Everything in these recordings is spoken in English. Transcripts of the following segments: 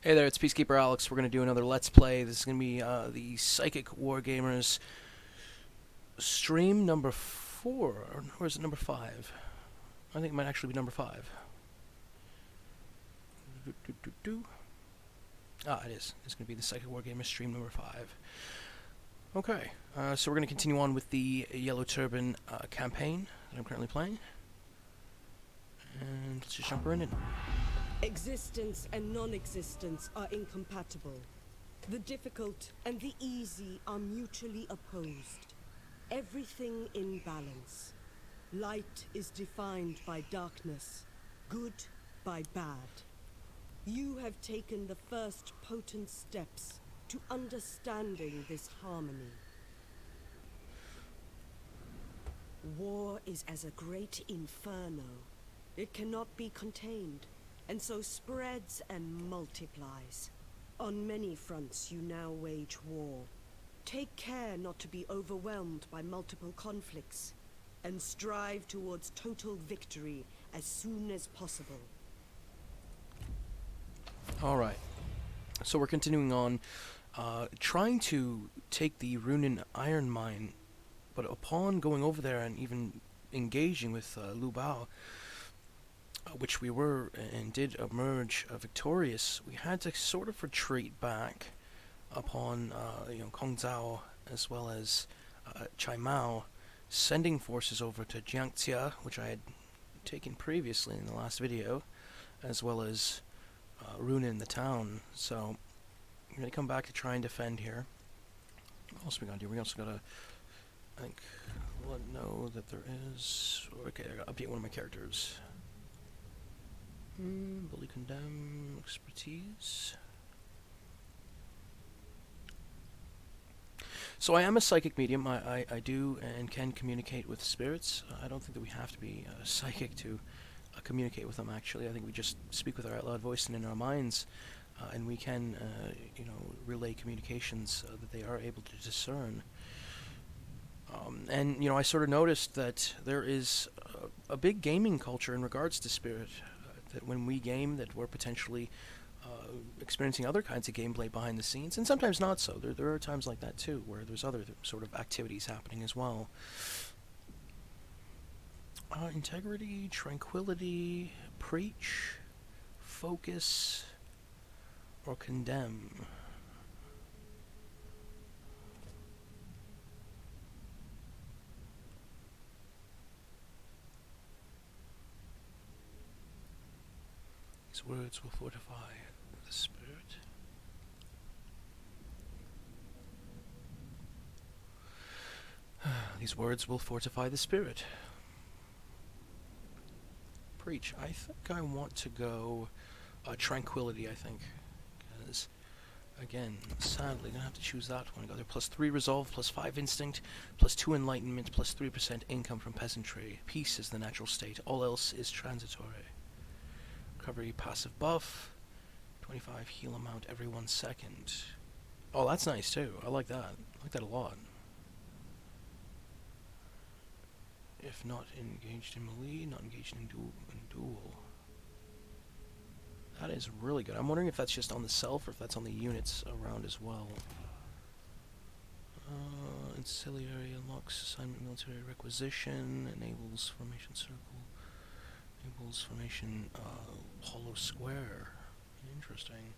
Hey there, it's Peacekeeperalex. We're going to do another Let's Play. This is going to be the Psychic Wargamers stream number 4. Or is it number 5? I think it might actually be number 5. Ah, it is. It's going to be the Psychic Wargamers stream number 5. Okay, so we're going to continue on with the Yellow Turban campaign that I'm currently playing. And let's just jump right in. Existence and non-existence are incompatible. The difficult and the easy are mutually opposed. Everything in balance. Light is defined by darkness, good by bad. You have taken the first potent steps to understanding this harmony. War is as a great inferno. It cannot be contained, and so spreads and multiplies. On many fronts you now wage war. Take care not to be overwhelmed by multiple conflicts, and strive towards total victory as soon as possible. Alright, so we're continuing on, trying to take the Runin iron mine, but upon going over there and even engaging with Lu Bao, which we were and did emerge victorious, we had to sort of retreat back upon Kong Zhao as well as Chai Mao, sending forces over to Jiangxia, which I had taken previously in the last video, as well as Runin the town. So we're going to come back to try and defend here. What else we got to do? We also got to, I think, know that there is... Okay, I got to update one of my characters. Bully condemn expertise. So I am a psychic medium. I do and can communicate with spirits. I don't think that we have to be psychic to communicate with them, actually. I think we just speak with our out loud voice and in our minds, and we can relay communications that they are able to discern. And I sort of noticed that there is a big gaming culture in regards to spirit. That when we game, that we're potentially experiencing other kinds of gameplay behind the scenes, and sometimes not so. There are times like that too, where there's other sort of activities happening as well. Integrity, tranquility, preach, focus, or condemn. These words will fortify the spirit. These words will fortify the spirit. Preach. I think I want to go tranquility, I think. Because, again, sadly, gonna have to choose that one. Got there +3 resolve, +5 instinct, +2 enlightenment, +3% income from peasantry. Peace is the natural state. All else is transitory. Recovery passive buff. 25 heal amount every 1 second. Oh, that's nice too. I like that. I like that a lot. If not engaged in melee, not engaged in duel. That is really good. I'm wondering if that's just on the self or if that's on the units around as well. Ancillary unlocks assignment military requisition, enables formation circle, enables formation hollow square. Interesting.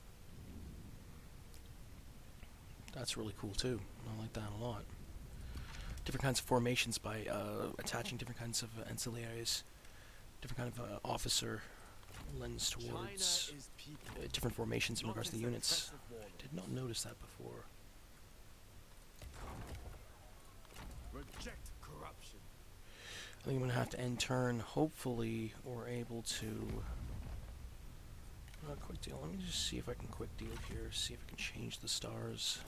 That's really cool too. I like that a lot. Different kinds of formations by attaching different kinds of ancillaries, different kind of officer lends towards different formations in regards to the units. I did not notice that before. Reject corruption. I think I'm gonna have to end turn. Hopefully, we're able to. Quick deal. Let me just see if I can quick deal here. See if I can change the stars.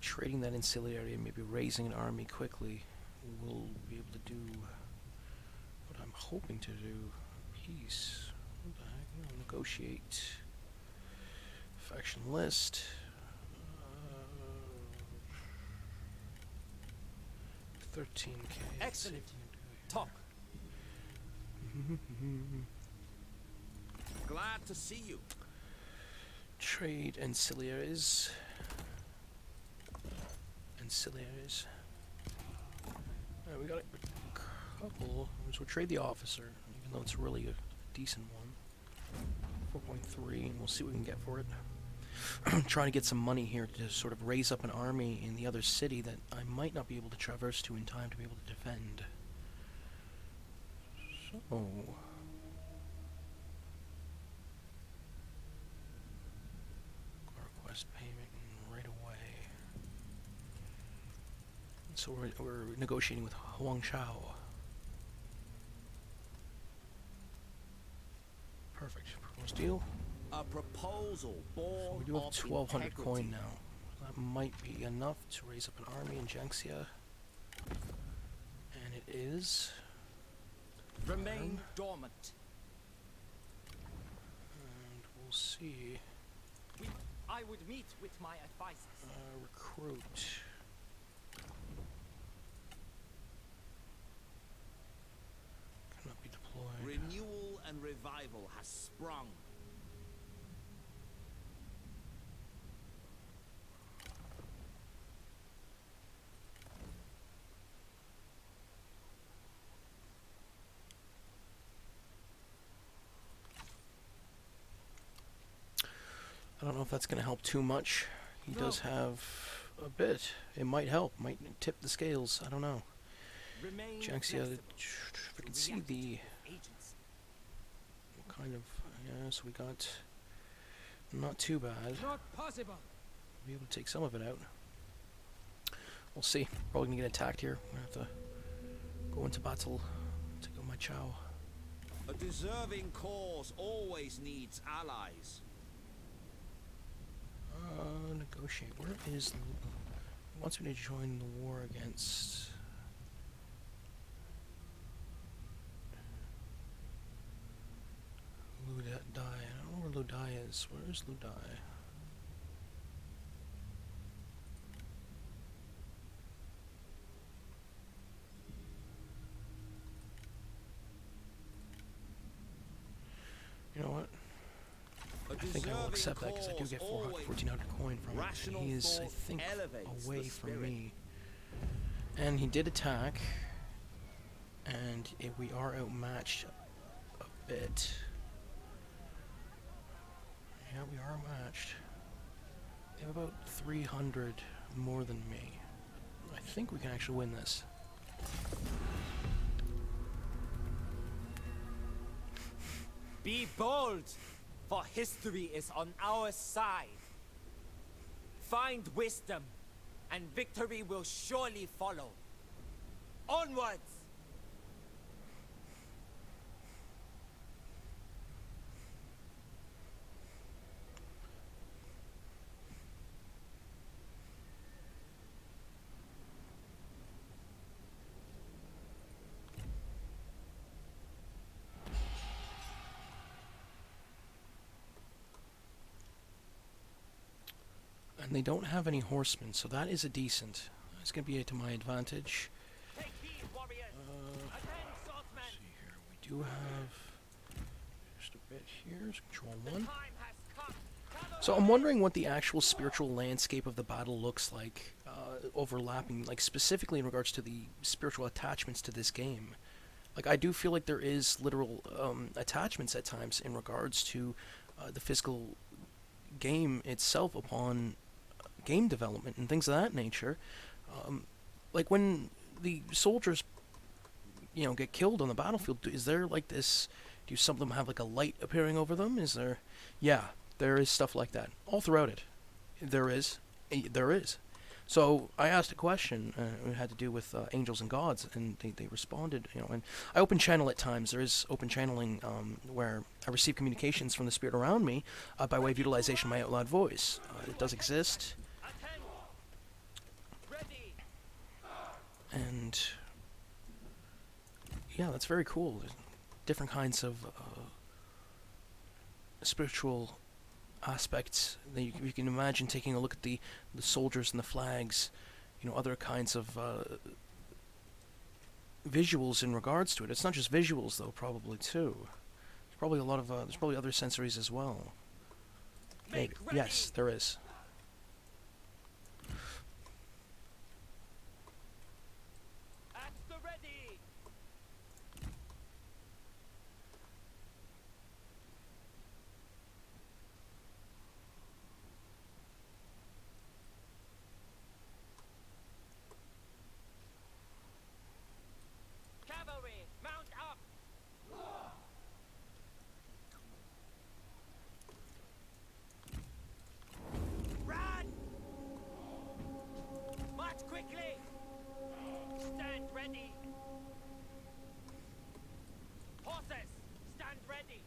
Trading that ancillary and maybe raising an army quickly, we'll be able to do what I'm hoping to do. Peace. What the heck? No, negotiate. Faction list. 13k. Excellent. Talk. Glad to see you. Trade ancillaries. Ancillaries. We got a couple. So we'll trade the officer, even though it's really a decent one. 4.3, and we'll see what we can get for it. I'm trying to get some money here to sort of raise up an army in the other city that I might not be able to traverse to in time to be able to defend. So... request payment right away. So we're negotiating with Huang Chao. Perfect. Proposed deal. A proposal born So we do have of 1,200 coin integrity. now. That might be enough to raise up an army in Jiangxia. And it is. Remain dormant. And we'll see. I would meet with my advisors. Recruit. Cannot be deployed. Renewal and revival has sprung. I don't know if that's going to help too much. He does have a bit. It might help. Might tip the scales. I don't know. Remain Jiangxia, flexible if we to can see react the to agents. what kind of, yeah, so we got not too bad. Not possible. Be able to take some of it out. We'll see. Probably gonna get attacked here. We're gonna have to go into battle. Take out my Chow. A deserving cause always needs allies. Negotiate. Where is he wants me to join the war against Ludai. I don't know where Ludai is. Where is Ludai? You know what? I think I will accept that because I do get 1,400 coin from it. And he is, I think, away from me. And he did attack. And we are outmatched a bit. Yeah, we are matched. They have about 300 more than me. I think we can actually win this. Be bold, for history is on our side. Find wisdom, and victory will surely follow. Onwards! And they don't have any horsemen, so that is a decent. It's going to be to my advantage. Take heed, warriors! Attend, swordsmen! See here, we do have just a bit here. So control The 1. time has come. So I'm wondering what the actual spiritual landscape of the battle looks like, overlapping, like specifically in regards to the spiritual attachments to this game. Like I do feel like there is literal attachments at times in regards to the physical game itself upon game development and things of that nature. Like when the soldiers, you know, get killed on the battlefield, is there like this? Do some of them have like a light appearing over them? Is there? Yeah, there is stuff like that all throughout it. There is. So I asked a question. It had to do with angels and gods, and they responded. You know, and I open channel at times. There is open channeling where I receive communications from the spirit around me by way of utilization of my out loud voice. It does exist, Attend! Ready! and yeah, that's very cool. There's different kinds of spiritual aspects that you can imagine. Taking a look at the soldiers and the flags, you know, other kinds of visuals in regards to it. It's not just visuals though, probably too. Probably a lot of there's probably other sensories as well. Maybe. Yes, there is. At the ready. Cavalry, mount up. Run! March quickly. Stand ready. Horses, stand ready.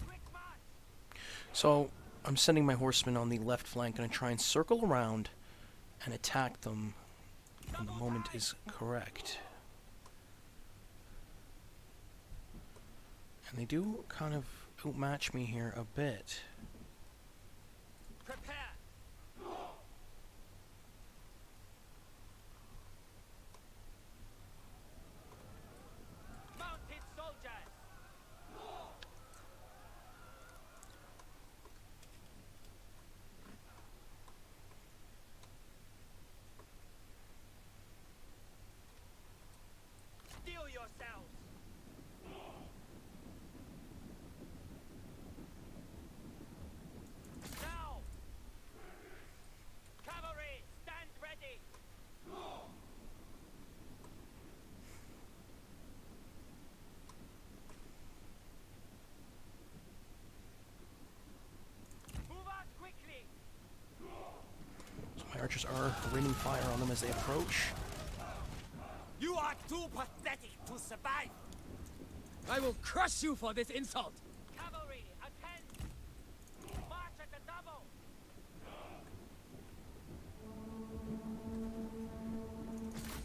Quick march. So I'm sending my horsemen on the left flank, and I try and circle around and attack them when the moment is correct. And they do kind of outmatch me here a bit. Prepare. Mounted soldiers. Steel yourselves. Now. Cavalry, stand ready. Move out quickly. So my archers are raining fire on them as they approach. You are too pathetic to survive. I will crush you for this insult! Cavalry, attend. March at the double.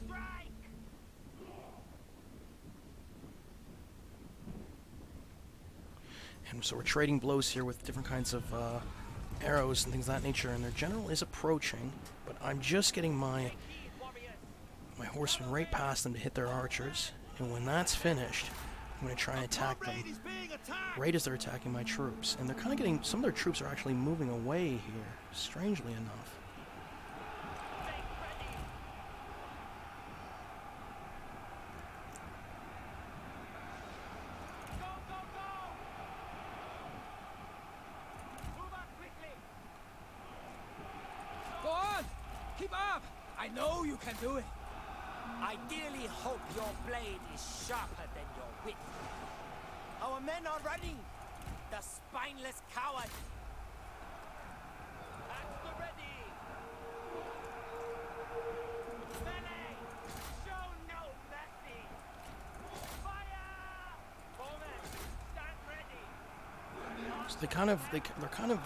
Strike. And so we're trading blows here with different kinds of arrows and things of that nature, and their general is approaching, but I'm just getting my horsemen right past them to hit their archers, and when that's finished, I'm going to try and attack them right as they're attacking my troops. And they're kind of getting, some of their troops are actually moving away here, strangely enough. Go, go, go. Move out quickly. Go on! Keep up! I know you can do it! I dearly hope your blade is sharper than your wit. Our men are running. The spineless coward. At the ready. Melee. Show no mercy. Fire! Bowmen, stand ready. So they're kind of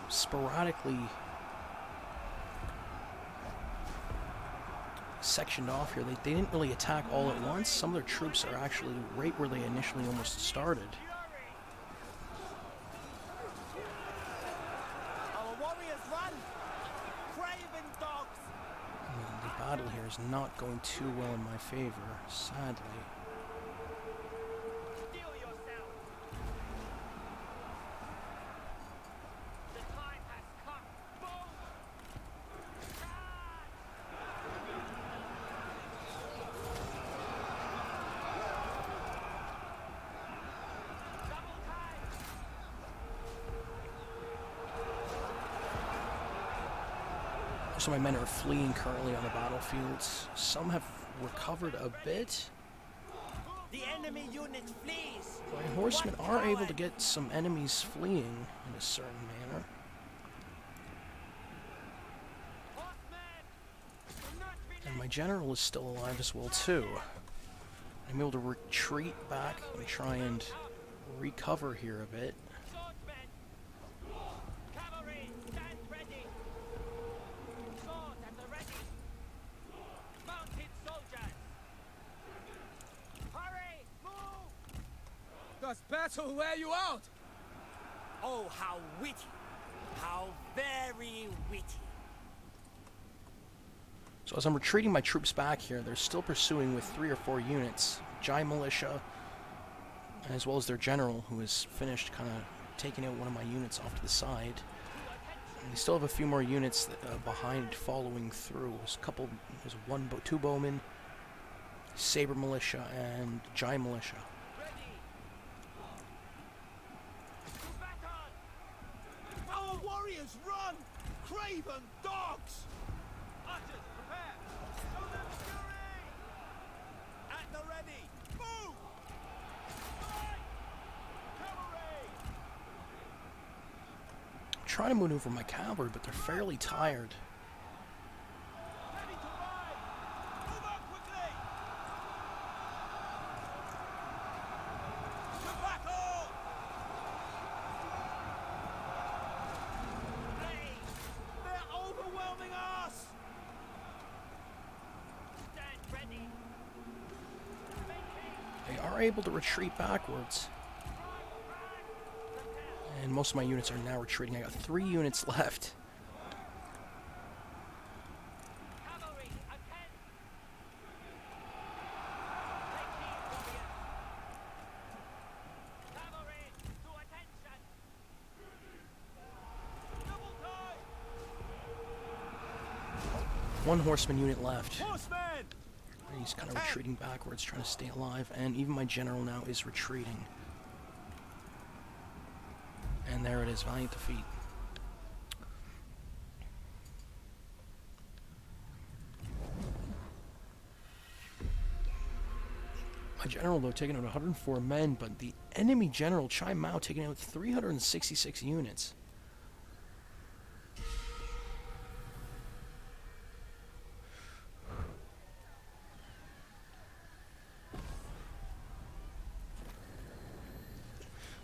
sporadically sectioned off here. They didn't really attack all at once. Some of their troops are actually right where they initially almost started. Our warriors run. Craven dogs. The battle here is not going too well in my favor, sadly. Steel yourself. The time has come. Boom! Charge! Double time! Most of my men are fleeing currently on the battlefields. Some have recovered a bit. The enemy unit flees. My horsemen What are able to coward? get some enemies fleeing in a certain manner. Horsemen! Do not And relent. my general is still alive as well too. I'm able to retreat back and try and recover here a bit. Swordsmen! Cavalry, stand ready. Swords at the ready. Mounted soldiers. Hurry! Move! Does battle wear you out? Oh, how witty! How very witty! So as I'm retreating my troops back here, they're still pursuing with 3 or 4 units. Giant militia, as well as their general, who has finished kind of taking out one of my units off to the side. And they still have a few more units behind following through. There's 2 bowmen, saber militia, and giant militia. Our warriors run! Craven dogs! Archers, prepare! Show them fury! At the ready! Move! Fight! Cavalry! I'm trying to maneuver my cavalry, but they're fairly tired. Ready to ride! Move out quickly! To battle! They're overwhelming us! Stand ready. They are able to retreat backwards. And most of my units are now retreating. I got 3 units left. Cavalry, attend. Take heed, warriors. Cavalry, to attention. Double time! 1 horseman unit left. Horsemen! He's kind of retreating backwards, trying to stay alive. And even my general now is retreating. And there it is, valiant defeat. My general, though, taking out 104 men, but the enemy general, Chai Mao, taking out 366 units.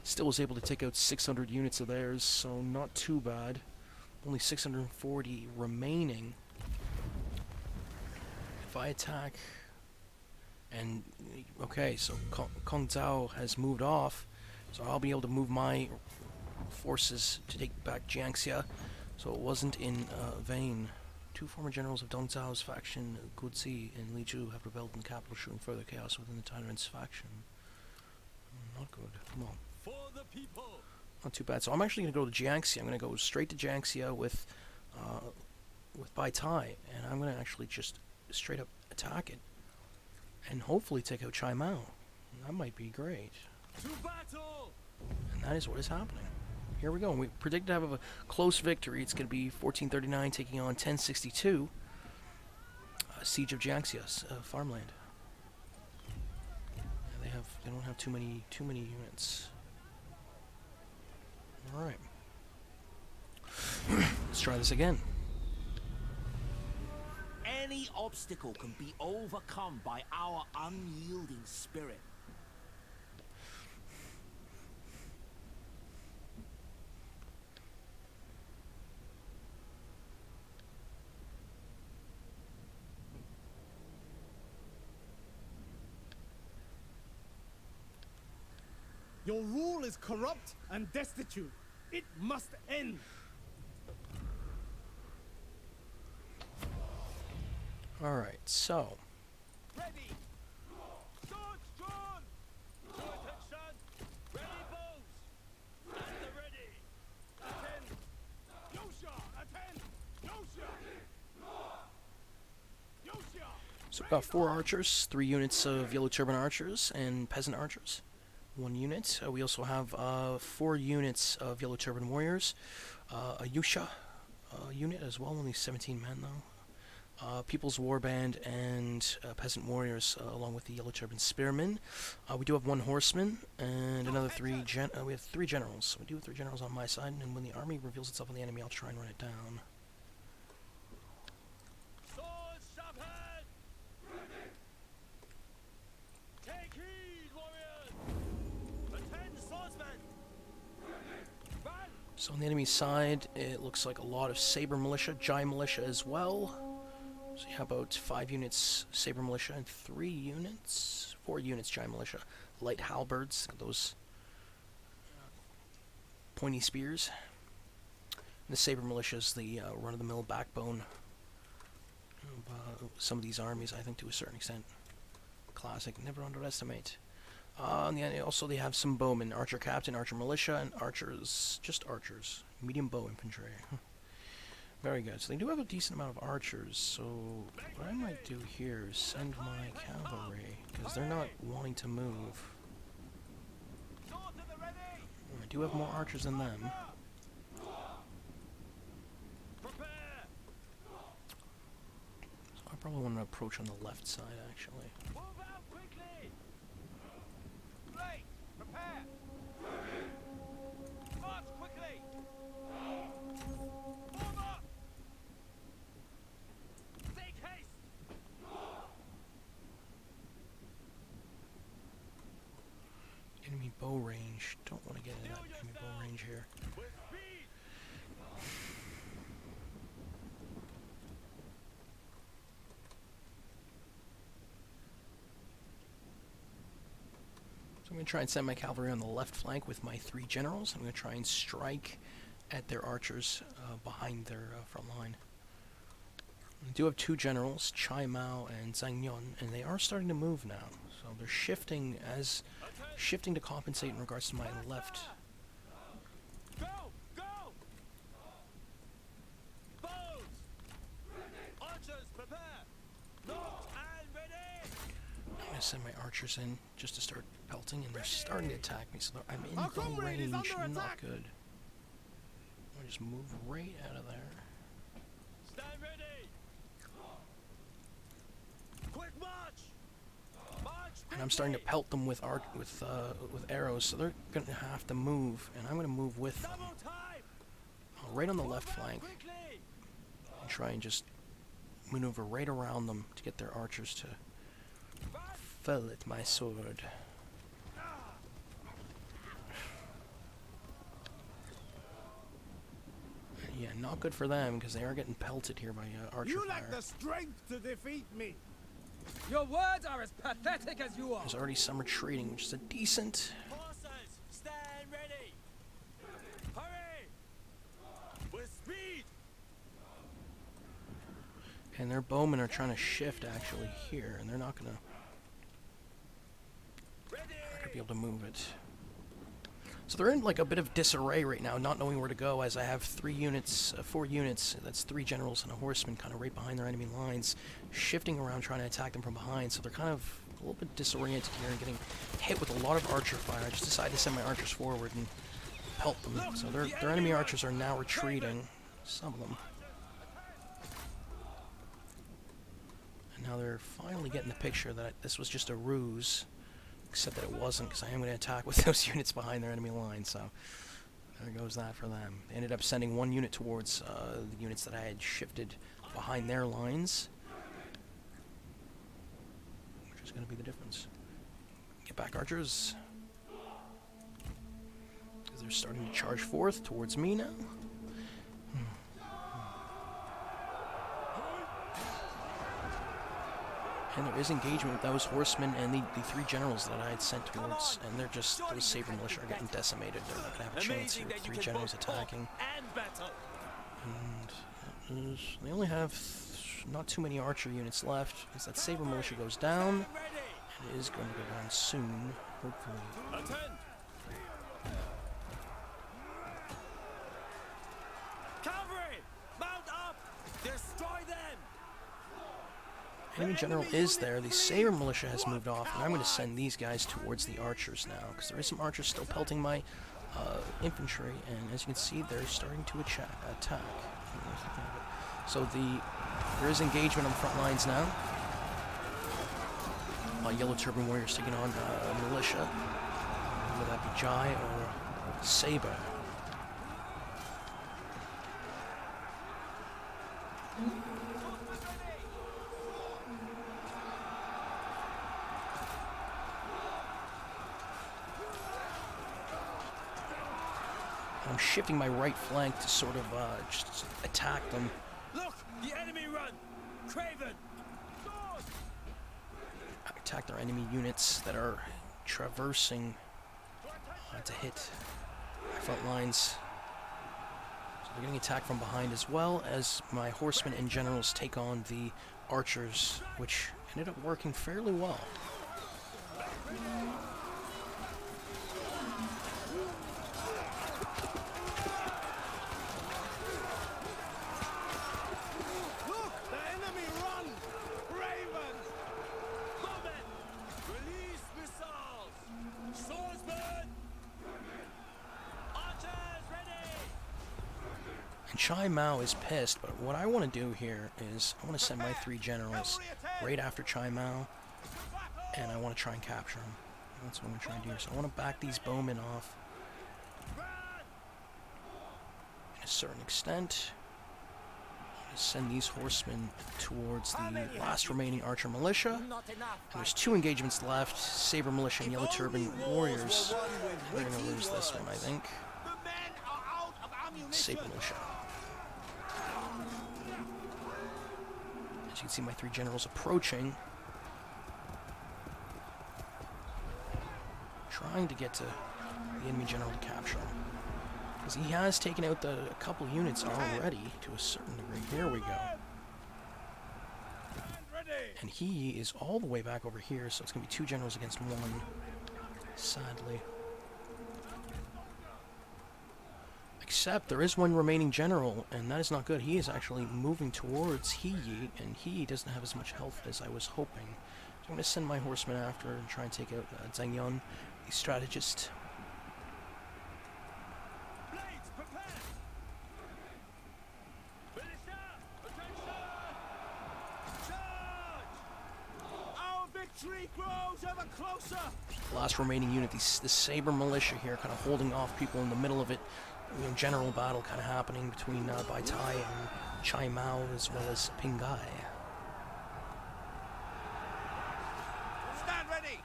Still was able to take out 600 units of theirs, so not too bad. Only 640 remaining. If I attack... And, okay, so Kong Zhao has moved off, so I'll be able to move my forces to take back Jiangxia, so it wasn't in vain. 2 former generals of Dong Zhao's faction, Guzi and Li Zhu, have rebelled in the capital, showing further chaos within the tyrant's faction. Not good. Come on. For the people! Not too bad. So I'm actually going to go to Jiangxia. I'm going to go straight to Jiangxia with Bai Tai, and I'm going to actually just straight up attack it. And hopefully take out Chai Mao. That might be great. To battle! And that is what is happening. Here we go. We predict to have a close victory. It's going to be 1439 taking on 1062. Siege of Jiangxia, farmland. Yeah, they don't have too many units. All right. Let's try this again. Any obstacle can be overcome by our unyielding spirit. Your rule is corrupt and destitute. It must end. Alright, so. Ready! Swords drawn! To attention! Ready bows! At the ready! Attend! Yosha! Attend! Yosha! Yosha! So we've got 4 archers, 3 units of yellow turban archers and peasant archers. 1 unit. We also have 4 units of yellow turban warriors. A Yusha unit as well, only 17 men though. People's Warband and peasant warriors, along with the yellow turban spearmen. We do have 1 horseman and another 3 we have 3 generals. We do have 3 generals on my side, and when the army reveals itself on the enemy, I'll try and run it down. Swords sharpened! Take heed, warriors! Attend, swordsmen! Run! So on the enemy side, it looks like a lot of saber militia, giant militia as well. So you have about 5 units saber militia and 4 units giant militia. Light halberds, those pointy spears. And the saber militia is the run-of-the-mill backbone some of these armies, I think, to a certain extent. Classic, never underestimate. And also they have some bowmen, archer captain, archer militia, and archers, just archers, medium bow infantry. Very good. So they do have a decent amount of archers, so what I might do here is send my cavalry, because they're not wanting to move. I do have more archers than them. So I probably want to approach on the left side, actually. Enemy bow range. Don't want to get into that enemy bow range here. So I'm going to try and send my cavalry on the left flank with my 3 generals. I'm going to try and strike at their archers behind their front line. I do have 2 generals, Chai Mao and Zhang Yun, and they are starting to move now. So they're shifting to compensate in regards to my left. Go! Go! Bows! Archers, prepare! Locked and ready! I'm going to send my archers in just to start pelting, and they're starting to attack me, so I'm in Our bow comrade is range, under not attack. good. I'll just move right out of there. Stand ready! Quick march! March And I'm starting to pelt them with arrows, so they're going to have to move, and I'm going to move with them. Double time! Right on the left flank, Quickly! and try and just maneuver right around them to get their archers to fell at my sword. Yeah, not good for them, because they are getting pelted here by archer You fire. lack the strength to defeat me. Your words are as pathetic as you are. There's already some retreating, which is a decent... Horses, stand ready! Hurry! With speed! And their bowmen are trying to shift, actually, here, and they're not gonna be able to move it. So they're in, like, a bit of disarray right now, not knowing where to go, as I have 4 units, that's 3 generals and a horseman kind of right behind their enemy lines, shifting around trying to attack them from behind, so they're kind of a little bit disoriented here and getting hit with a lot of archer fire. I just decided to send my archers forward and pelt them. So their enemy archers are now retreating, some of them. And now they're finally getting the picture that this was just a ruse. Except that it wasn't, because I am going to attack with those units behind their enemy line, so there goes that for them. They ended up sending 1 unit towards the units that I had shifted behind their lines, which is going to be the difference. Get back, archers. Because they're starting to charge forth towards me now. And there is engagement with those horsemen and the 3 generals that I had sent towards, and they're just, those saber militia are getting decimated. They're not going to have a chance here with 3 generals attacking. And they only have not too many archer units left. As that saber militia goes down, it is going to go down soon, hopefully. Attend! Cavalry! Mount up! Destroy them! Enemy general is there. The saber militia has moved off, and I'm going to send these guys towards the archers now, because there is some archers still pelting my infantry, and as you can see, they're starting to attack. So there is engagement on the front lines now. Yellow Turban warriors taking on militia, whether that be Jai or Saber. I'm shifting my right flank to sort of just attack them. Look! The enemy run! Craven! Attack their enemy units that are traversing to hit my front lines. So We're getting attacked from behind as well as my horsemen and generals take on the archers, which ended up working fairly well. Look! The enemy run! Ravens! Bowmen! Release missiles! Swordsmen! Archers ready! And Chai Mao is pissed, but what I want to do here is I want to send my 3 generals right after Chai Mao, and I want to try and capture him. That's what I'm trying to do. So I want to back these bowmen off in a certain extent. Send these horsemen towards the last remaining archer militia. Not enough. And there's 2 engagements left. Saber militia and Yellow Turban warriors. We're going to lose this one, I think. The men are out of ammunition. Saber militia. As you can see, my 3 generals approaching. Trying to get to the enemy general to capture him. Because he has taken out a couple units already to a certain degree. Here we go. And he is all the way back over here, so it's going to be 2 generals against 1. Sadly. Except there is 1 remaining general, and that is not good. He is actually moving towards He, and he doesn't have as much health as I was hoping. So I'm going to send my horsemen after and try and take out Zhang Yun, the strategist. Blades, prepare! Militia, attention! Charge! Our victory grows ever closer. Last remaining unit, the Saber militia here, kind of holding off people in the middle of it. You know, general battle kind of happening between Bai Tai and Chai Mao as well as Ping Gai. Stand ready.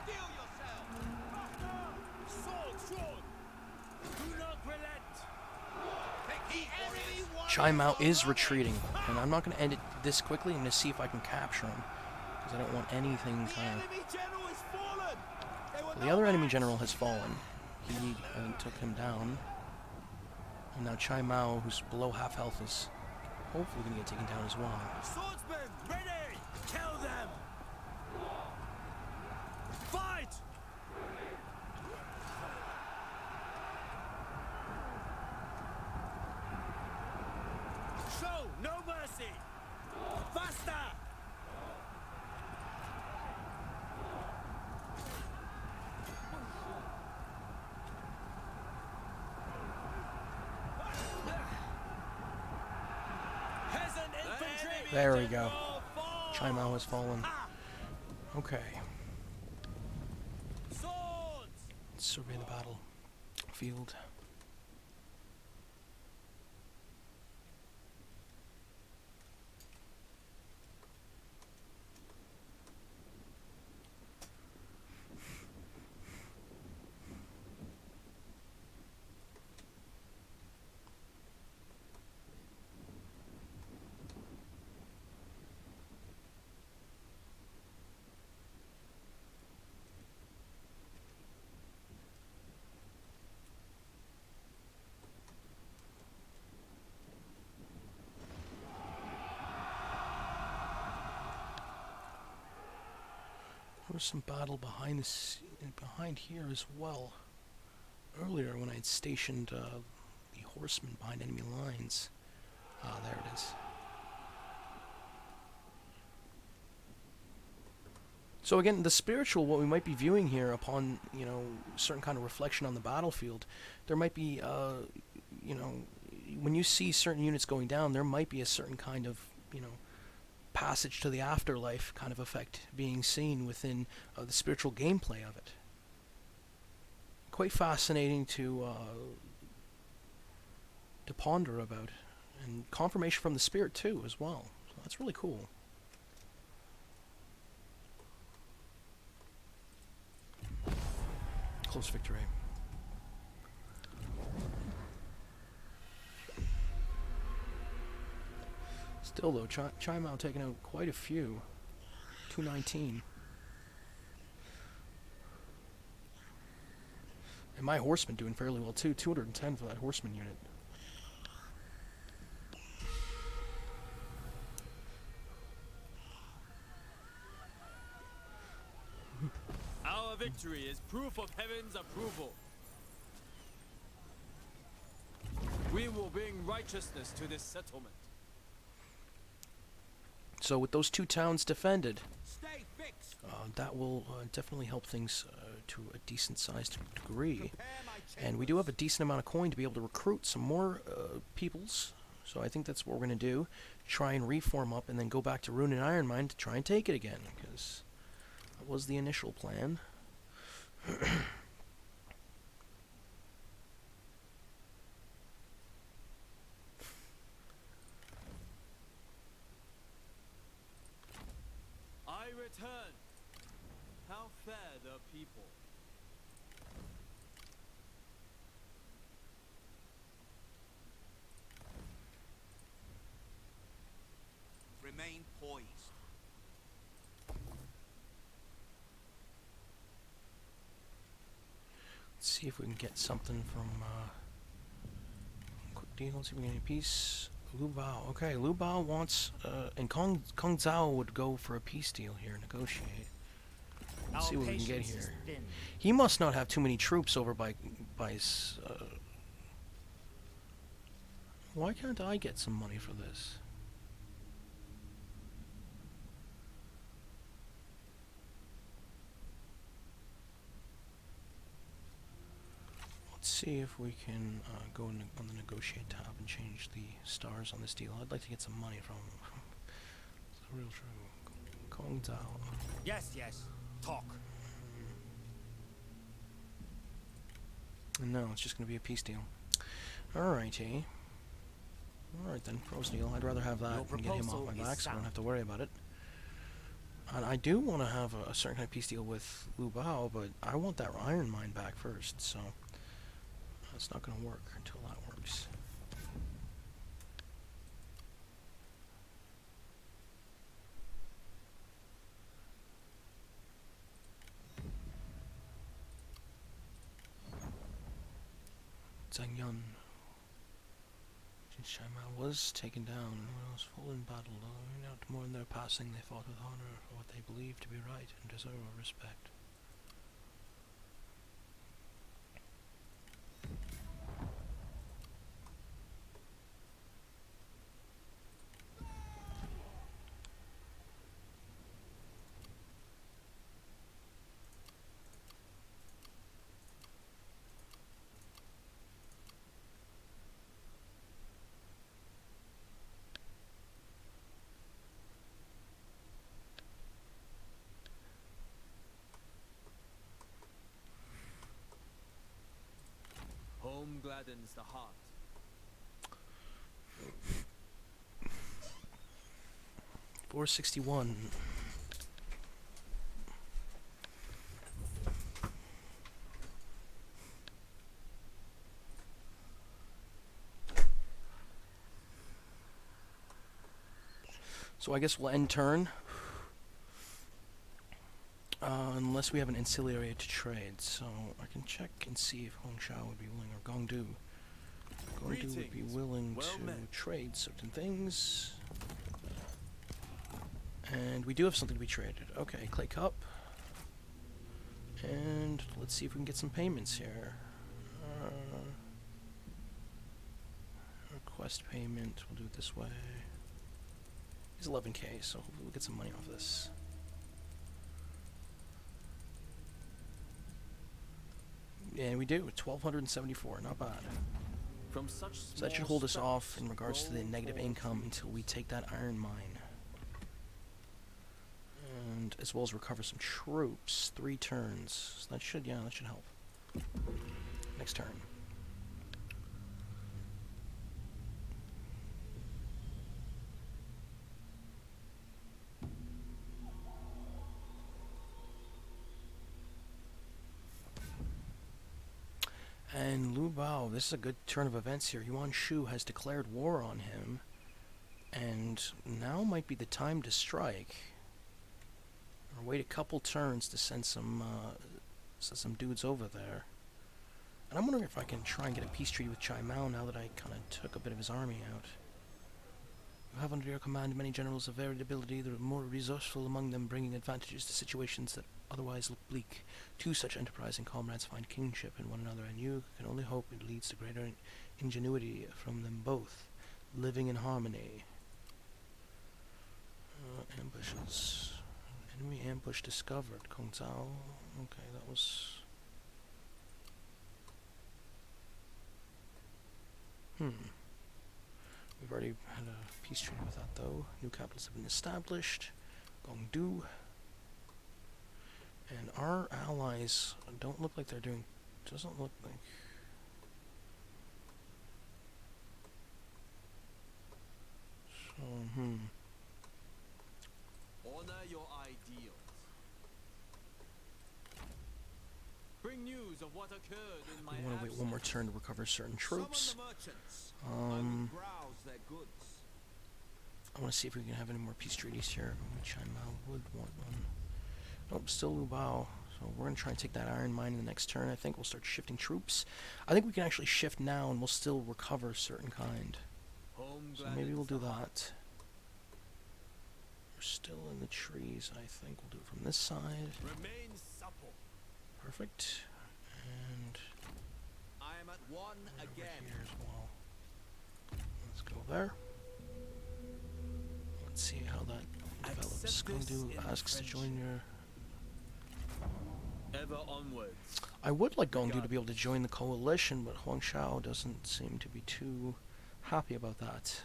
Steel yourself. Sword, sword! Do not relent! Take heed, warriors. Chai Mao is retreating, and I'm not going to end it this quickly. I'm going to see if I can capture him, because I don't want anything The kind enemy general is fallen. They were of... The no other enemy match. general has fallen. He took him down. And now Chai Mao, who's below half health, is hopefully going to get taken down as well. Swordsmen, ready! Kill them! Fight! Show no mercy! Faster! Peasant infantry! There we go. Chai Mao has fallen. Okay. Swords! Let's survey the battlefield. There was some battle behind behind here as well. Earlier, when I had stationed the horsemen behind enemy lines. Ah, there it is. So again, the spiritual, what we might be viewing here upon, you know, certain kind of reflection on the battlefield, there might be, you know, when you see certain units going down, there might be a certain kind of, you know, passage to the afterlife kind of effect being seen within the spiritual gameplay of it. Quite fascinating to ponder about, and confirmation from the spirit too as well. So that's really cool. Close victory. Still though, Chai Mao taking out quite a few. 219. My horseman doing fairly well too. 210 for that horseman unit. Our victory is proof of heaven's approval. We will bring righteousness to this settlement. So with those 2 towns defended, Stay fixed. that will definitely help things to a decent sized degree. Prepare my And we do have a decent amount of coin to be able to recruit some more peoples. So I think that's what we're going to do. Try and reform up and then go back to Rune and Iron Mine to try and take it again. Because that was the initial plan. I return. How fair the people. Remain poised. Let's see if we can get something from quick deal. Let's see if we can get a piece. Lu Bao. Okay, Lu Bao wants and Kong Zhao would go for a peace deal here, negotiate. Let's see what we can get here. He must not have too many troops over by his. Why can't I get some money for this? Let's see if we can go on the negotiate tab and change the stars on this deal. I'd like to get some money from him. It's real true. Kong Zhao. Yes, yes. Talk. No, it's just going to be a peace deal. Alrighty. Alright then, pros deal. I'd rather have that and get him off my back so I don't have to worry about it. And I do want to have a certain kind of peace deal with Lu Bao, but I want that iron mine back first, so that's not going to work until that works. Zhang Yun. Shaima was taken down when I was full in battle. Out more in their passing, they fought with honor for what they believed to be right and deserve our respect. Home gladdens the heart. $461. So I guess we'll end turn. Unless we have an ancillary to trade, so I can check and see if Hong Shao would be willing, or Gongdu. Gongdu would be willing to trade certain things. And we do have something to be traded. Okay, Clay Cup. And let's see if we can get some payments here. Request payment, we'll do it this way. It's 11k, so hopefully we'll get some money off this. Yeah, we do. 1,274. Not bad. From such So that should hold us off in regards to the negative income until we take that iron mine. And as well as recover some troops. 3 turns. So that should, yeah, that should help. Next turn. And Lu Bao, this is a good turn of events here. Yuan Shu has declared war on him, and now might be the time to strike. Or wait a couple turns to send some dudes over there. And I'm wondering if I can try and get a peace treaty with Chai Mao now that I kind of took a bit of his army out. You have under your command many generals of varied ability, the more resourceful among them, bringing advantages to situations that otherwise look bleak. Two such enterprising comrades find kingship in one another, and you can only hope it leads to greater ingenuity from them both, living in harmony. Ambushes. Enemy ambush discovered. Kong Zhao. Okay, that was... We've already had a peace treaty with that, though. New capitals have been established. Gongdu. And our allies don't look like they're doing... Doesn't look like... So, Honor your ideals. Bring news of what occurred in my we want to wait one more turn to recover certain troops. Summon the merchants. I will browse their goods. I want to see if we can have any more peace treaties here. Chai Mao would want one. Nope, still Lu Bao. So we're going to try and take that iron mine in the next turn. I think we'll start shifting troops. I think we can actually shift now and we'll still recover a certain kind. So maybe we'll do that. We're still in the trees, I think. We'll do it from this side. Remain supple. Perfect. And I am at one over again. here as well. Let's go there. Let's see how that develops. Accept this Gongdu in asks to join your... Ever onwards. I would like Gongdu to be able to join the coalition, but Huang Shao doesn't seem to be too happy about that.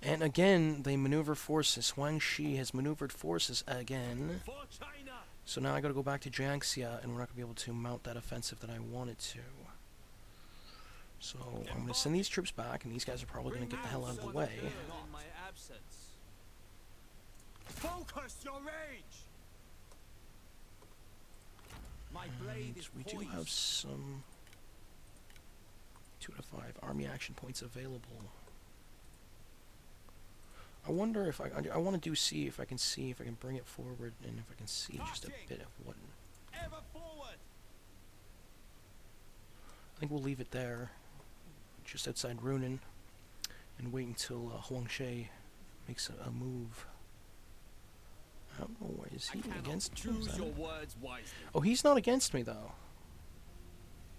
And again, they maneuver forces. Huang Shi has maneuvered forces again. For China. So now I gotta go back to Jiangxia, and we're not gonna be able to mount that offensive that I wanted to. So I'm gonna send these troops back, and these guys are probably gonna get the hell out of the way. In my absence. Focus your rage. My blade And is we do poised. have some 2 out of 5 army action points available. I wonder if I want to see if I can bring it forward, and if I can see just a bit of what. Ever forward. I think we'll leave it there, just outside Runin, and wait until Huang Shi makes a move. I don't know, why is he against me? Is Choose that your it? words wisely. Oh, he's not against me though.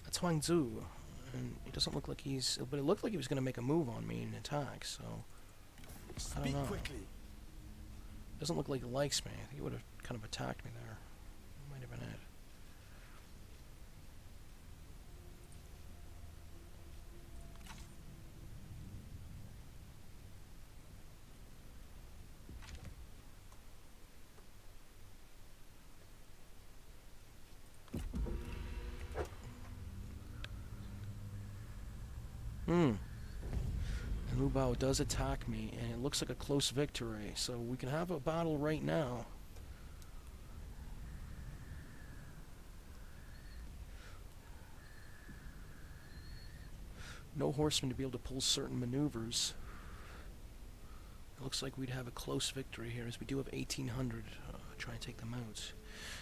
That's Huang Zhu, and it doesn't look like he's. But it looked like he was going to make a move on me and attack. So I don't know. Quickly. Doesn't look like he likes me. I think he would have kind of attacked me there. Might have been it. And Lu Bao does attack me, and it looks like a close victory, so we can have a battle right now. No horsemen to be able to pull certain maneuvers. It looks like we'd have a close victory here, as we do have 1,800 try and take them out.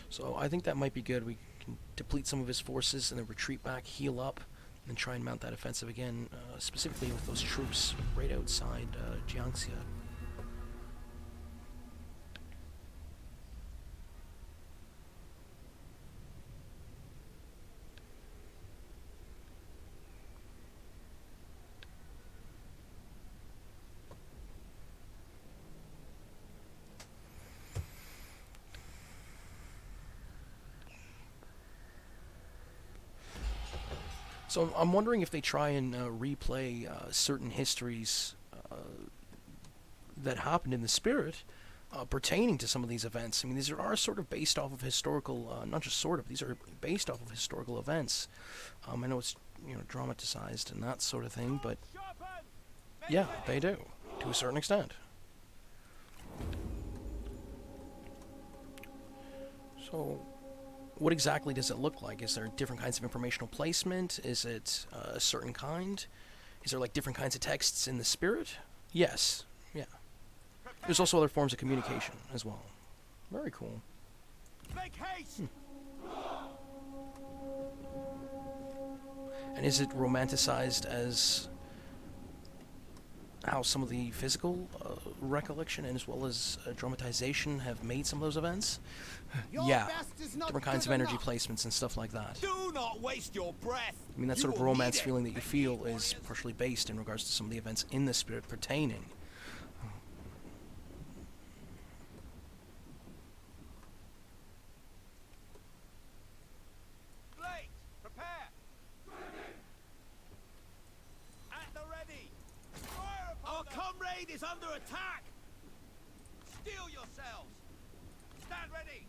So I think that might be good. We can deplete some of his forces and then retreat back, heal up, and then try and mount that offensive again, specifically with those troops right outside Jiangxia. So I'm wondering if they try and replay certain histories that happened in the spirit pertaining to some of these events. I mean, these are sort of based off of historical, not just sort of, these are based off of historical events. I know it's, dramatized and that sort of thing, but yeah, they do, to a certain extent. So what exactly does it look like? Is there different kinds of informational placement? Is it a certain kind? Is there like different kinds of texts in the spirit? Yes. Yeah. There's also other forms of communication as well. Very cool. Make haste! And is it romanticized as how some of the physical recollection and as well as dramatization have made some of those events? Yeah. Different kinds of energy placements and stuff like that. Do not waste your breath. I mean, that sort of romance feeling that you feel is partially based in regards to some of the events in the spirit pertaining. Blade, prepare. At the ready. Fire upon Our comrade is under attack. Steel yourselves. Stand ready.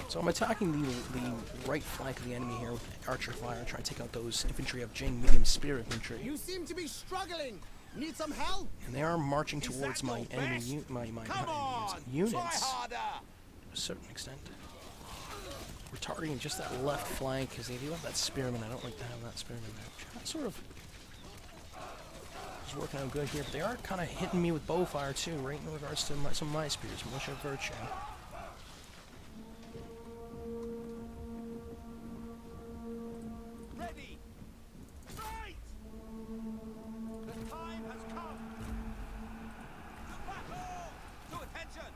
So I'm attacking the right flank of the enemy here with archer fire, trying to take out those infantry of Jing medium spirit infantry. You seem to be struggling. Need some help? And they are marching towards my enemy units Try harder. to a certain extent. We're targeting just that left flank because they do have that spearman. I don't like to have that spearman there. That sort of is working out good here, but they are kind of hitting me with bow fire too, right in regards to some of my spears, Militia of Virtue. Ready. Fight! The time has come. To battle! To attention!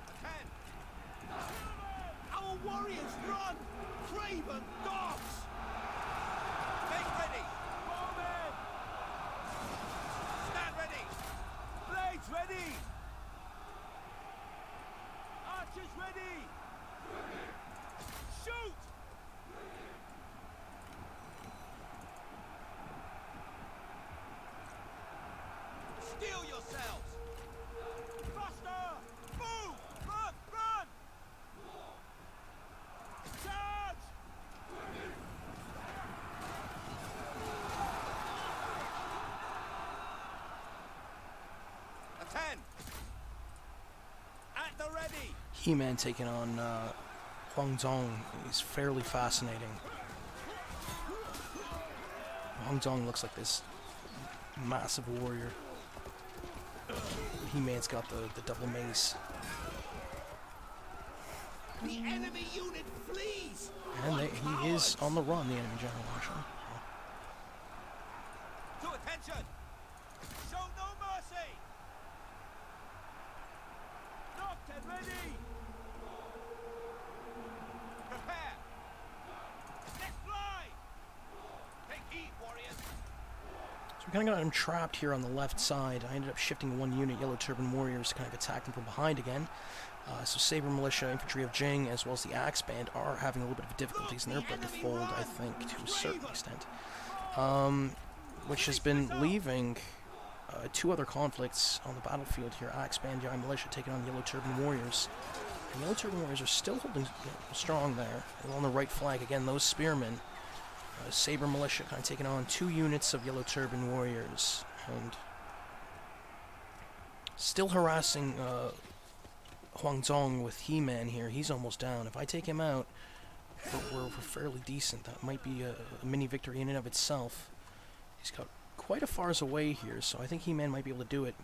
Attend! Our warriors run! Craven dogs! Make ready! Bowmen! Stand ready! Blades ready! Archers ready! Shoot! Steel yourselves! Faster! Move! Run! Run! Charge! Attend! At the ready! He-Man taking on Huangzong is fairly fascinating. Huangzong looks like this massive warrior. He-Man's got the double mace. The enemy unit flees! And he is on the run, the enemy general, actually. To attention! Show no mercy! Knocked and ready! Prepare! Let's fly! Take heed, warriors! So we kind of got him trapped here on the left side. I ended up shifting one unit, Yellow Turban Warriors, to kind of attack them from behind again. So Saber Militia, Infantry of Jing, as well as the Axe Band are having a little bit of difficulties in their ability to fold, I think, to a certain extent. Which has been leaving two other conflicts on the battlefield here. Axe Band, Young Militia taking on Yellow Turban Warriors. And Yellow Turban Warriors are still holding strong there. And on the right flank, again, those Spearmen. Saber Militia kind of taking on two units of Yellow Turban Warriors. And still harassing Huangzong with He-Man here. He's almost down. If I take him out, we're fairly decent. That might be a mini victory in and of itself. He's got quite a fars away here, so I think He-Man might be able to do it.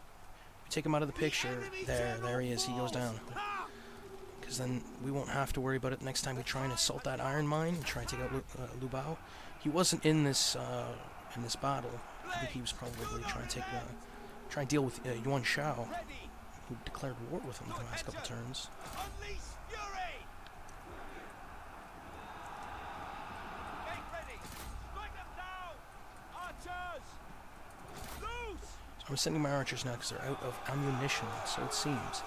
We take him out of the picture. There he is. He goes down. Because then we won't have to worry about it the next time we try and assault that iron mine and try and take out Lu Bao. He wasn't in this battle. I think he was probably trying to try and deal with Yuan Shao, who declared war with him the last couple turns. Unleash fury! Make ready! Strike them down! Archers! Loose! So I'm sending my archers now because they're out of ammunition, so it seems.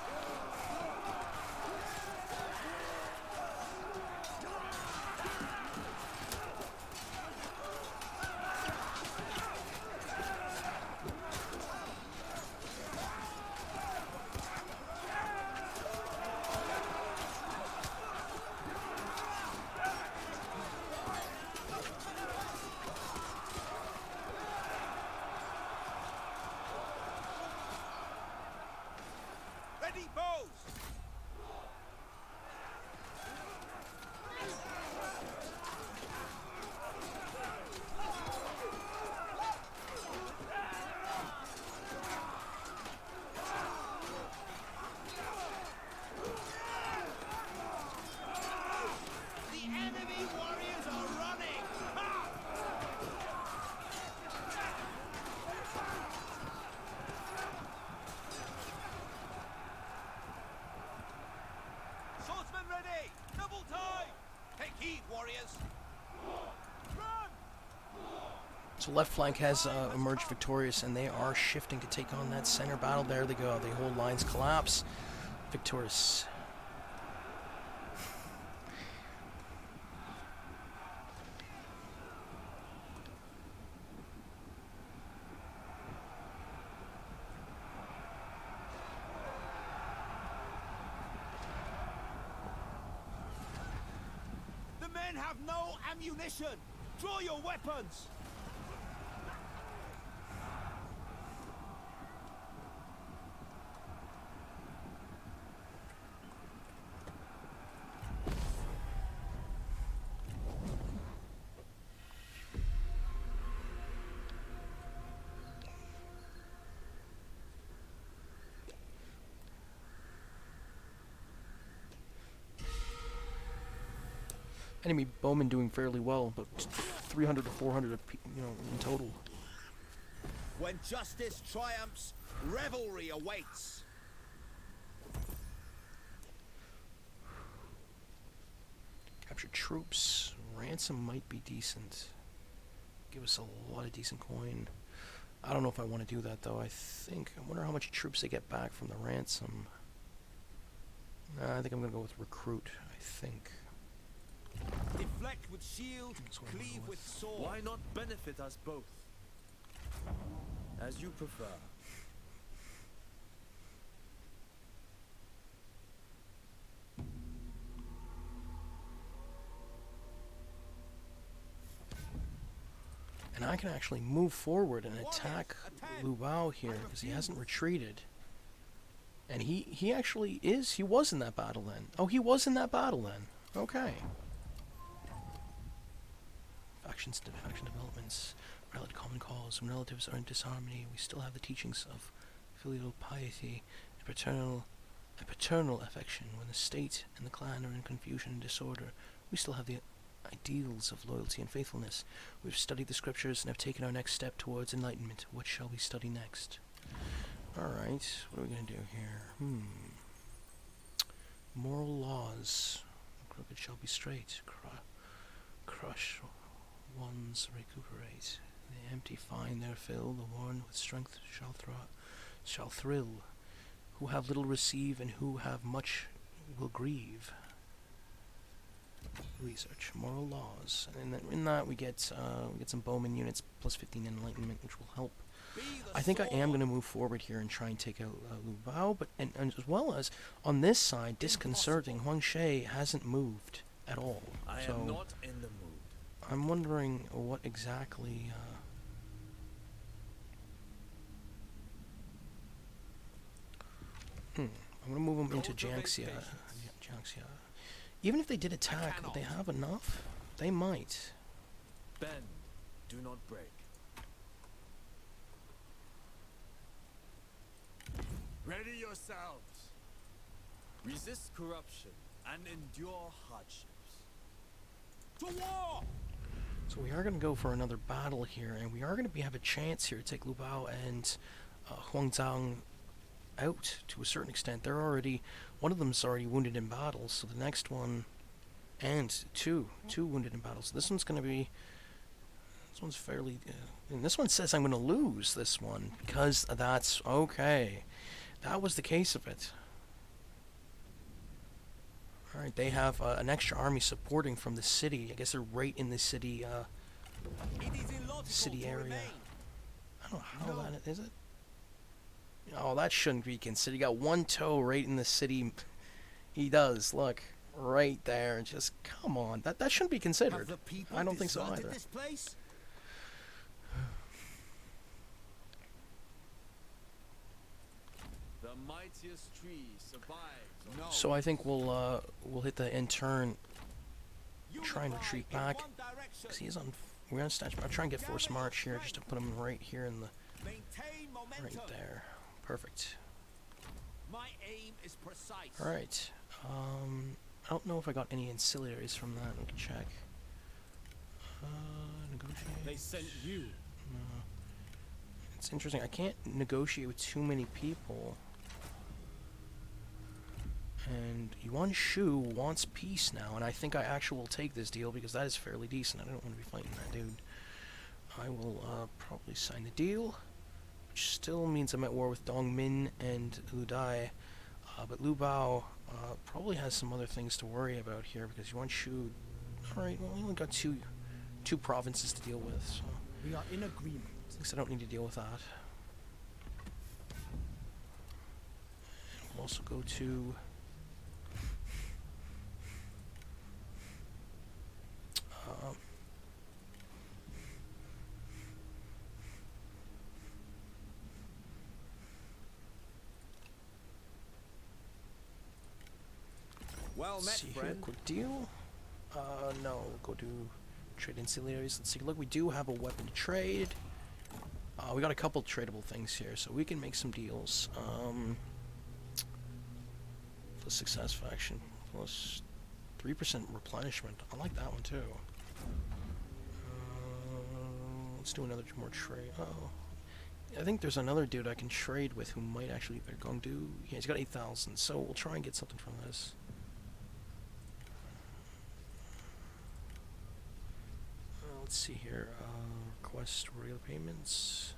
warriors. Run! So left flank has emerged victorious, and they are shifting to take on that center battle. There they go. The whole lines collapse. Victorious. The men have no ammunition. Draw your weapons. Enemy bowmen doing fairly well, but 300 to 400, in total. When justice triumphs, revelry awaits. Captured troops. Ransom might be decent. Give us a lot of decent coin. I don't know if I want to do that though. I wonder how much troops they get back from the ransom. I think I'm gonna go with recruit. I think. Deflect with shield, cleave with sword. Why not benefit us both? As you prefer. And I can actually move forward and attack Lu Bao here because he hasn't retreated. And he actually is. He was in that battle then. Oh, he was in that battle then. Okay. Faction developments. Relative common cause. When relatives are in disharmony, we still have the teachings of filial piety and paternal affection. When the state and the clan are in confusion and disorder, we still have the ideals of loyalty and faithfulness. We've studied the scriptures and have taken our next step towards enlightenment. What shall we study next? Alright, what are we going to do here? Moral laws. The crooked shall be straight. Crush ones recuperate. The empty find their fill. The worn with strength shall thrill. Who have little receive, and who have much will grieve. Research moral laws, and in that we get some bowman units plus 15 enlightenment, which will help. I think I am going to move forward here and try and take out Lu Bao, but and as well as on this side, disconcerting. Huang She hasn't moved at all. I am not in the mood. I'm wondering what exactly. I'm going to move them into Jiangxia. Even if they did attack, would they have enough? They might. Bend, do not break. Ready yourselves. Resist corruption and endure hardships. To war! So we are going to go for another battle here, and we are going to have a chance here to take Lu Bao and Huangzhang out to a certain extent. They're already, one of them's already wounded in battle, so the next one, and two wounded in battle. So this one's going to be, this one's fairly, and this one says I'm going to lose this one, because that's, okay, that was the case of it. Alright, they have an extra army supporting from the city. I guess they're right in the city, city area. I don't know how that is it. Oh, that shouldn't be considered. You got one toe right in the city. He does, look, right there. Just come on, that shouldn't be considered. I don't think so either. This place? The mightiest tree survives. No. So I think we'll hit the end turn, try and retreat back, because he is on. We're on stage. I'll try and get forced march here, just to put him right here in the, Maintain momentum. right there. Perfect. My aim is precise. All right. I don't know if I got any ancillaries from that. We can check. Negotiate. They sent you. No. It's interesting. I can't negotiate with too many people. And Yuan Shu wants peace now, and I think I actually will take this deal because that is fairly decent. I don't want to be fighting that dude. I will probably sign the deal, which still means I'm at war with Dongmin and Lu Dai. But Lu Bao probably has some other things to worry about here because Yuan Shu. Alright, well, we only got two provinces to deal with, so We are in agreement. at least I don't need to deal with that. We'll also go to Well met, see here, friend. quick deal. No, we'll go do trade ancillaries. Let's see. Look, we do have a weapon to trade. We got a couple tradable things here, so we can make some deals. Plus success faction, plus 3% replenishment. I like that one too. Let's do another more trade. Oh, I think there's another dude I can trade with who might actually be going to do. Yeah, he's got 8,000, so we'll try and get something from this. Let's see here. Request real payments.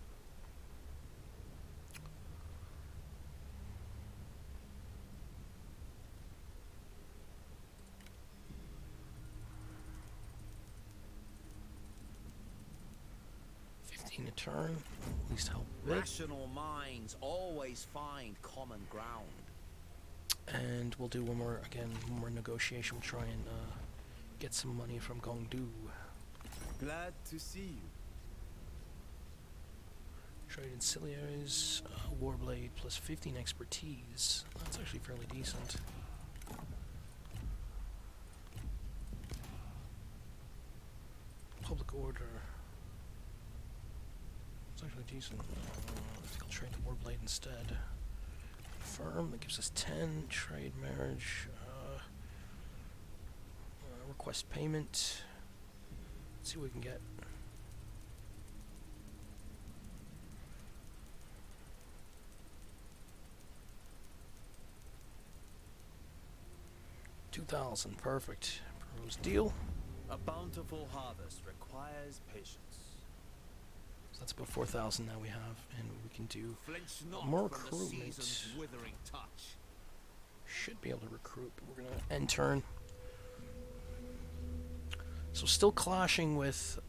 A turn, at least help a bit. Rational minds always find common ground. And we'll do one more negotiation. We'll try and get some money from Gongdu. Glad to see you. Trade ancillaries, Warblade plus 15 expertise. That's actually fairly decent. Public order. It's actually decent. I think I'll trade the Warblade instead. Confirm, that gives us 10. Trade marriage. Request payment. Let's see what we can get. $2,000, perfect. Proposed deal. A bountiful harvest requires patience. So that's about 4,000 now we have, and we can do Flinch not more from the recruitment. season's withering touch. Should be able to recruit, but we're gonna end turn. So still clashing with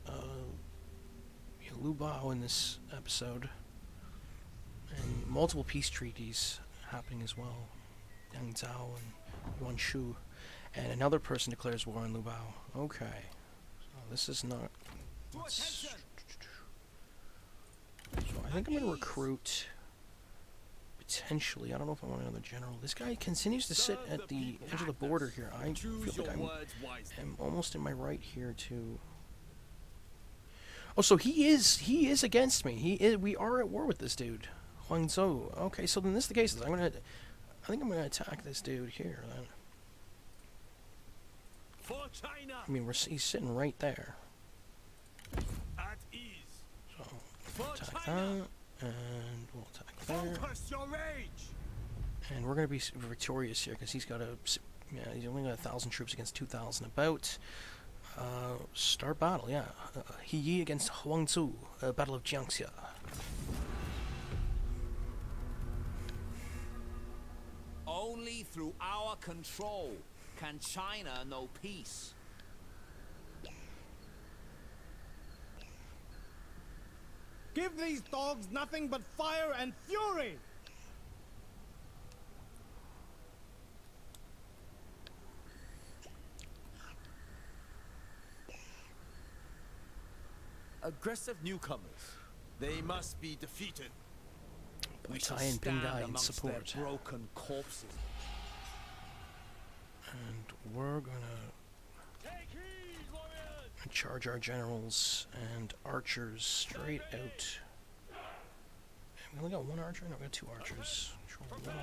Lu Bao in this episode, and multiple peace treaties happening as well. Yang Zhao and Yuan Shu, and another person declares war on Lu Bao. Okay, so this is not. So I think I'm gonna recruit. Potentially, I don't know if I want another general. This guy continues to sit at the edge of the border here. I feel like I'm almost in my right here to. Oh, so he is against me. We are at war with this dude, Huang Zhou. Okay, so then this is the case. I think I'm gonna attack this dude here. Then. For China. I mean, he's sitting right there. At ease. So For attack China. that, and we'll attack there. Focus your rage. And we're gonna be victorious here because he's got he's only got 1,000 troops against 2,000 about. Start battle, yeah. He Yi against Huang Zhu, Battle of Jiangxia. Only through our control can China know peace. Give these dogs nothing but fire and fury! Aggressive newcomers. They must be defeated. We shall Tai and stand Bingai in amongst support. their broken corpses. And we're gonna charge our generals and archers straight out. We only got one archer? No, we got two archers. Control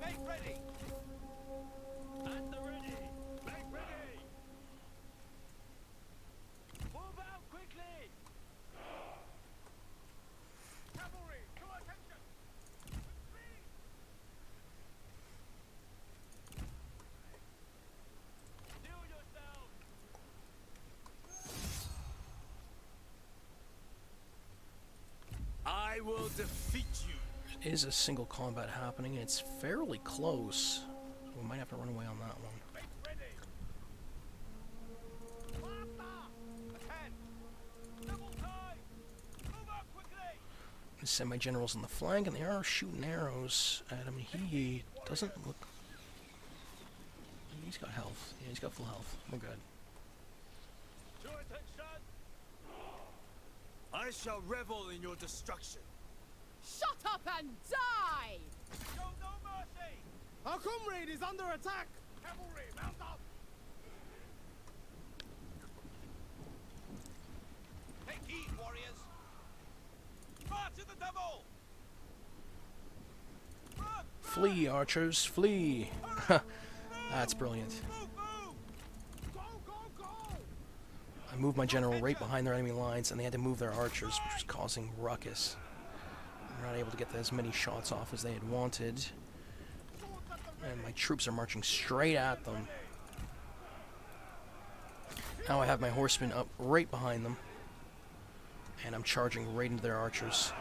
Make ready. At the ready. Make ready. Move out quickly. Cavalry, to attention. defeat you. There is a single combat happening, and it's fairly close. So we might have to run away on that one. I send my generals on the flank, and they are shooting arrows at him. He doesn't look... He's got health. Yeah, he's got full health. We're good. I shall revel in your destruction. Shut up and die! Show no mercy! Our comrade is under attack! Cavalry, mount up! Take heed, warriors! March to the devil! Run! Flee, archers, flee! That's brilliant. Move, move! Go, go, go! I moved my general right behind their enemy lines, and they had to move their archers, which was causing ruckus. They're not able to get as many shots off as they had wanted. And my troops are marching straight at them. Now I have my horsemen up right behind them. And I'm charging right into their archers.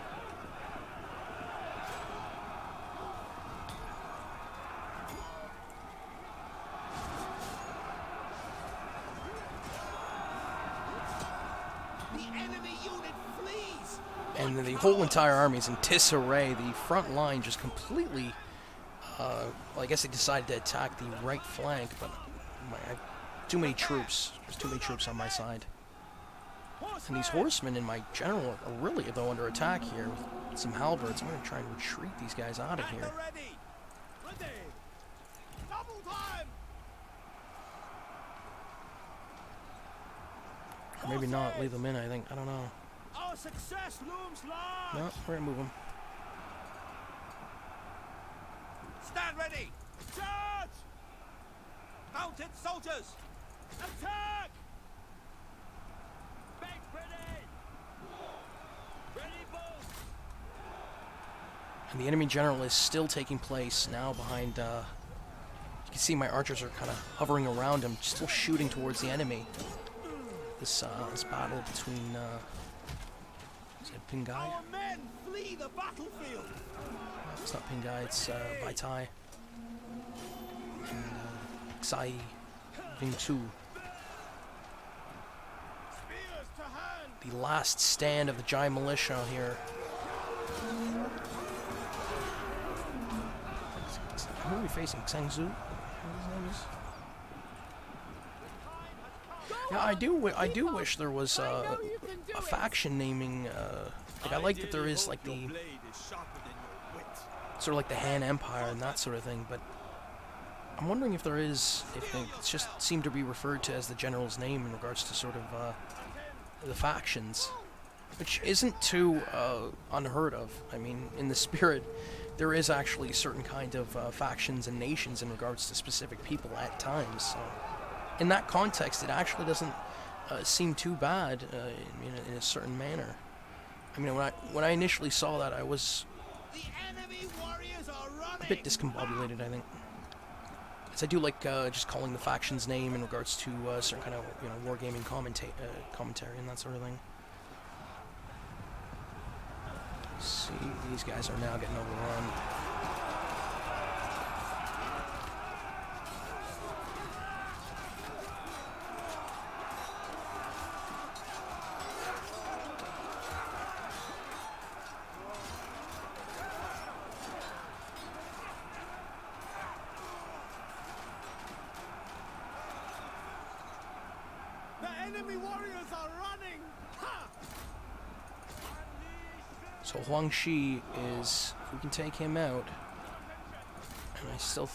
The enemy unit flees! And the whole entire army is in disarray. The front line just completely... well, I guess they decided to attack the right flank, but too many troops. There's too many troops on my side. And these horsemen and my general are really, though, under attack here with some halberds. I'm going to try and retreat these guys out of here. Ready! Ready! Double time! Or maybe not. Leave them in, I think. I don't know. Our success looms large! No, we're going to move them. Stand ready! Charge! Mounted soldiers! Attack! Make ready! Ready, both! And the enemy general is still taking place now behind... you can see my archers are kind of hovering around him, still shooting towards the enemy. This battle between... is it Pingai? Our men flee the battlefield! It's not Pingai, it's Baitai. And Xai Ving Tu. Spears to hand! The last stand of the Jai militia here. Who are we facing? Zhangzu? What his name is? Yeah, I do wish there was a faction naming. Like I like that there is like the Your blade is sharper than your wit. sort of like the Han Empire and that sort of thing, but I'm wondering if there is, if it's just seemed to be referred to as the general's name in regards to sort of the factions, which isn't too unheard of. I mean, in the spirit, there is actually certain kind of factions and nations in regards to specific people at times. So, in that context, it actually doesn't seem too bad in a certain manner. I mean, when I initially saw that, I was The enemy warriors are running! a bit discombobulated, I think. Because I do like just calling the faction's name in regards to certain kind of wargaming commentary and that sort of thing. See, these guys are now getting overrun. The enemy warriors are running! Ha! So Huang Shi is, if we can take him out, and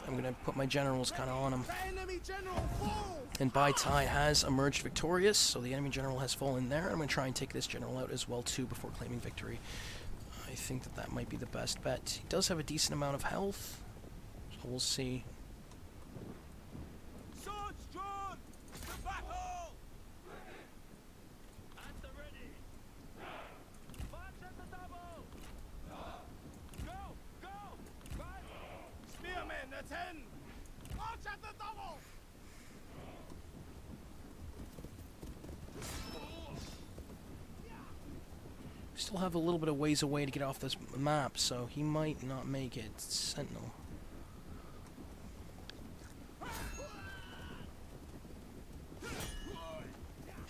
I'm gonna put my generals kind of on him. The enemy general falls! And Bai Tai has emerged victorious, so the enemy general has fallen there. I'm gonna try and take this general out as well too before claiming victory. I think that might be the best bet. He does have a decent amount of health, so we'll see. Swords drawn! To battle! At the ready! March at the double! Go! Go! Run! Spearmen, attend! March at the double! still have a little bit of ways away to get off this map, so he might not make it. Sentinel.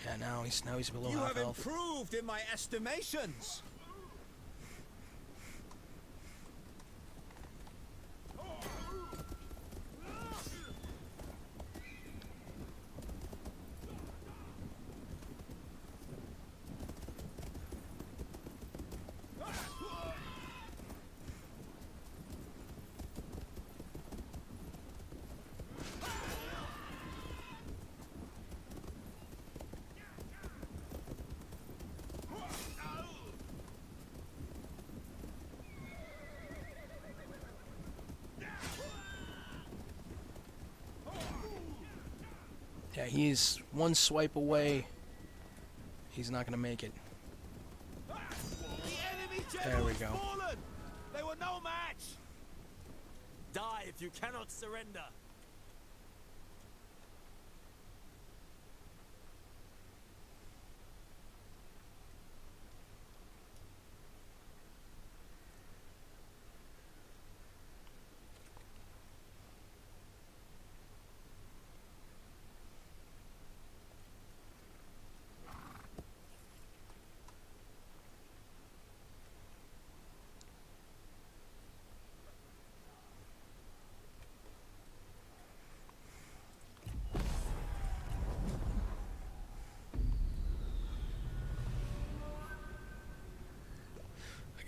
Yeah, now he's below half health. You have improved in my estimations. Yeah, he's one swipe away. He's not gonna make it. The enemy There we general's go. fallen. They were no match. Die if you cannot surrender.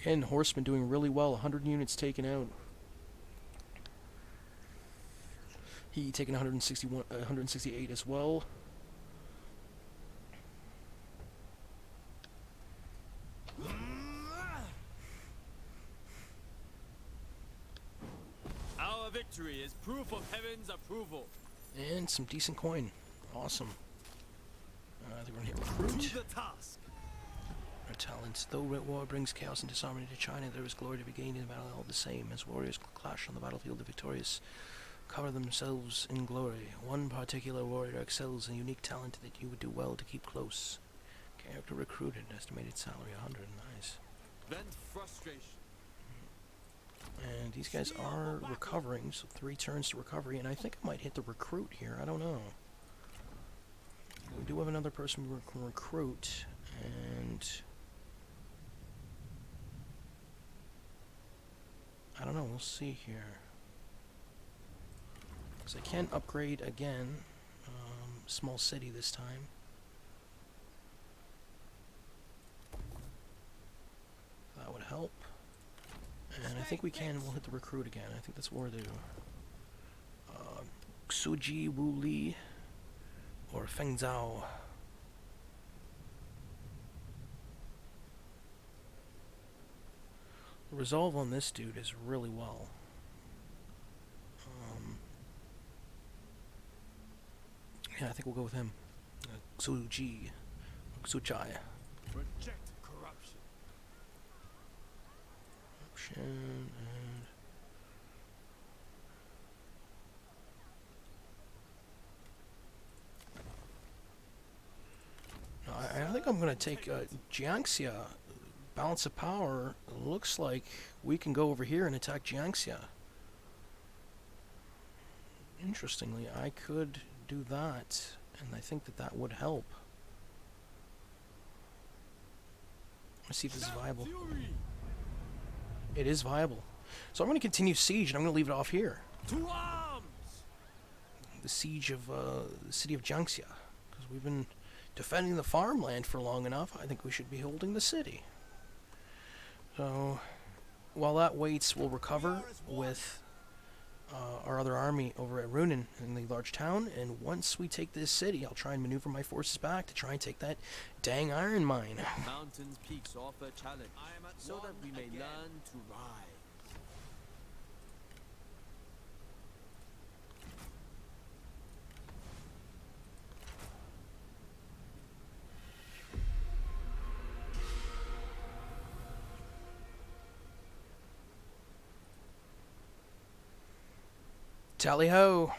Again, Horseman doing really well. 100 units taken out. He taking 168 as well. Our victory is proof of heaven's approval. And some decent coin. Awesome. I think we're gonna hit recruit. To the task. Our talents. Though war brings chaos and disharmony to China, there is glory to be gained in battle all the same. As warriors clash on the battlefield, the victorious cover themselves in glory. One particular warrior excels in unique talent that you would do well to keep close. Character recruited. Estimated salary 100. Nice. Vent frustration. And these guys are recovering, so 3 turns to recovery, and I think I might hit the recruit here. I don't know. We do have another person we can recruit, and I don't know, we'll see here. Because I can upgrade again. Small city this time. That would help. And I think we can, we'll hit the recruit again. I think that's what we're due. Xuji Wu Li or Feng Zhao. The resolve on this dude is really well. Yeah, I think we'll go with him. Xuji. Xuchai. Reject corruption. And no, I think I'm going to take Jiangxia. Balance of power. Looks like we can go over here and attack Jiangxia. Interestingly, I could do that, and I think that that would help. Let's see if this is viable. It is viable. So I'm going to continue siege, and I'm going to leave it off here. To arms! The siege of the city of Jiangxia. Because we've been defending the farmland for long enough, I think we should be holding the city. So, while that waits, we'll recover with our other army over at Runin in the large town, and once we take this city, I'll try and maneuver my forces back to try and take that dang iron mine. Mountains, peaks offer challenge, so that we may learn to rise. Tally ho!